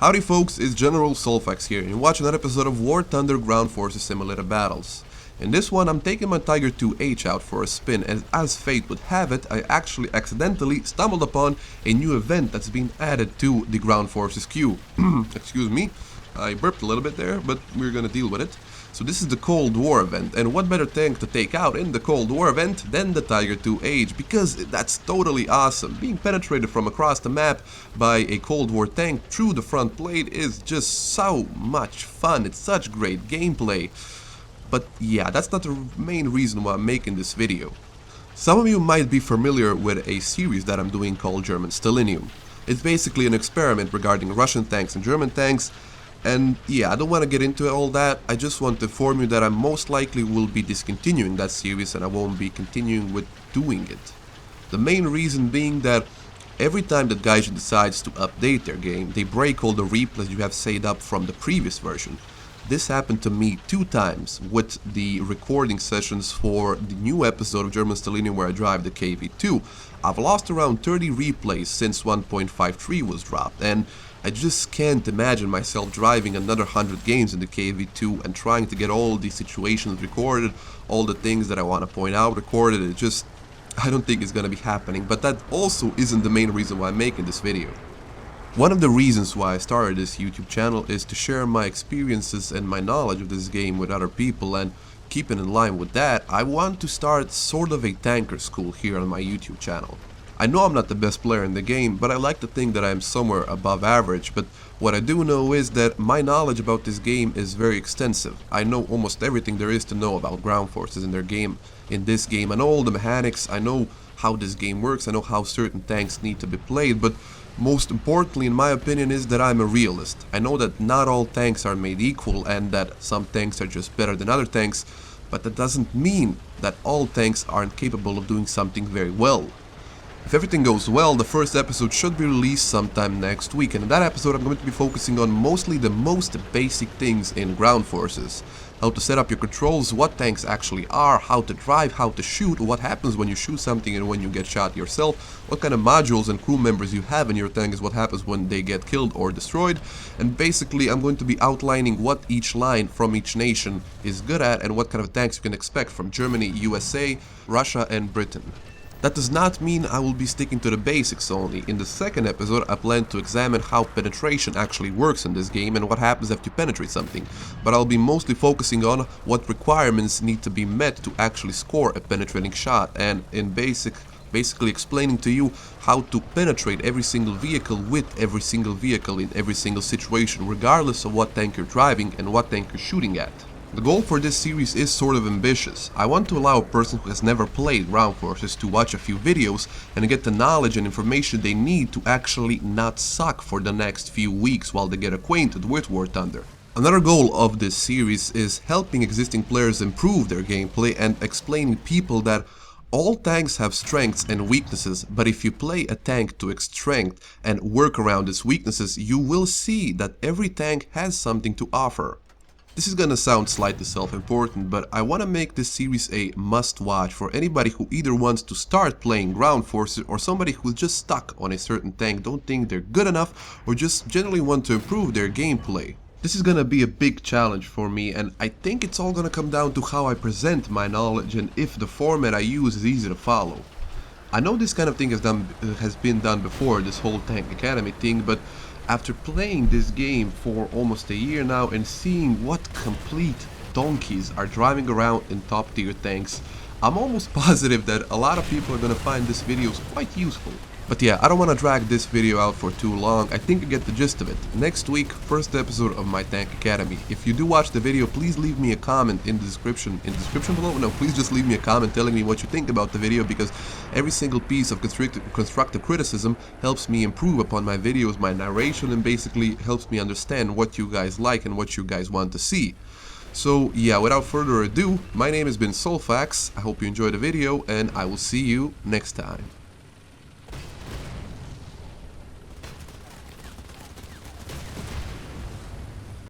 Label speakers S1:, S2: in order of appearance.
S1: Howdy folks, it's General Soulfax here, and you're watching another episode of War Thunder Ground Forces Simulator Battles. In this one, I'm taking my Tiger II-H out for a spin, and as fate would have it, I actually accidentally stumbled upon a new event that's been added to the Ground Forces queue. Excuse me, I burped a little bit there, but we're gonna deal with it. So this is the Cold War event, and what better tank to take out in the Cold War event than the Tiger II-H, because that's totally awesome. Being penetrated from across the map by a Cold War tank through the front plate is just so much fun. It's such great gameplay. But yeah, that's not the main reason why I'm making this video. Some of you might be familiar with a series that I'm doing called German Stalinium. It's basically an experiment regarding Russian tanks and German tanks. And yeah, I don't want to get into all that. I just want to inform you that I most likely will be discontinuing that series and I won't be continuing with doing it. The main reason being that every time that Gaijin decides to update their game, they break all the replays you have saved up from the previous version. This happened to me 2 times with the recording sessions for the new episode of German Stalinium where I drive the KV-2. I've lost around 30 replays since 1.53 was dropped, and I just can't imagine myself driving another 100 games in the KV-2 and trying to get all the situations recorded, all the things that I want to point out recorded. It just, I don't think it's gonna be happening, but that also isn't the main reason why I'm making this video. One of the reasons why I started this YouTube channel is to share my experiences and my knowledge of this game with other people, and keeping in line with that, I want to start sort of a tanker school here on my YouTube channel. I know I'm not the best player in the game, but I like to think that I'm somewhere above average, but what I do know is that my knowledge about this game is very extensive. I know almost everything there is to know about ground forces in this game. I know all the mechanics, I know how this game works, I know how certain tanks need to be played, but most importantly in my opinion is that I'm a realist. I know that not all tanks are made equal and that some tanks are just better than other tanks, but that doesn't mean that all tanks aren't capable of doing something very well. If everything goes well, the first episode should be released sometime next week, and in that episode I'm going to be focusing on mostly the most basic things in ground forces. How to set up your controls, what tanks actually are, how to drive, how to shoot, what happens when you shoot something and when you get shot yourself, what kind of modules and crew members you have in your tank is what happens when they get killed or destroyed, and basically I'm going to be outlining what each line from each nation is good at and what kind of tanks you can expect from Germany, USA, Russia and Britain. That does not mean I will be sticking to the basics only. In the second episode I plan to examine how penetration actually works in this game and what happens after you penetrate something, but I'll be mostly focusing on what requirements need to be met to actually score a penetrating shot, and in basically explaining to you how to penetrate every single vehicle with every single vehicle in every single situation, regardless of what tank you're driving and what tank you're shooting at. The goal for this series is sort of ambitious. I want to allow a person who has never played ground forces to watch a few videos and get the knowledge and information they need to actually not suck for the next few weeks while they get acquainted with War Thunder. Another goal of this series is helping existing players improve their gameplay and explaining people that all tanks have strengths and weaknesses, but if you play a tank to its strength and work around its weaknesses, you will see that every tank has something to offer. This is gonna sound slightly self-important, but I want to make this series a must-watch for anybody who either wants to start playing ground forces or somebody who's just stuck on a certain tank, don't think they're good enough, or just generally want to improve their gameplay. This is gonna be a big challenge for me, and I think it's all gonna come down to how I present my knowledge and if the format I use is easy to follow. I know this kind of thing has been done before, this whole Tank Academy thing, but after playing this game for almost a year now and seeing what complete donkeys are driving around in top tier tanks, I'm almost positive that a lot of people are gonna find this video quite useful. But yeah, I don't want to drag this video out for too long. I think you get the gist of it. Next week, first episode of my Tank Academy. If you do watch the video, please leave me a comment in the description below. No, please just leave me a comment telling me what you think about the video, because every single piece of constructive criticism helps me improve upon my videos, my narration, and basically helps me understand what you guys like and what you guys want to see. So yeah, without further ado, my name has been Soulfax. I hope you enjoyed the video and I will see you next time.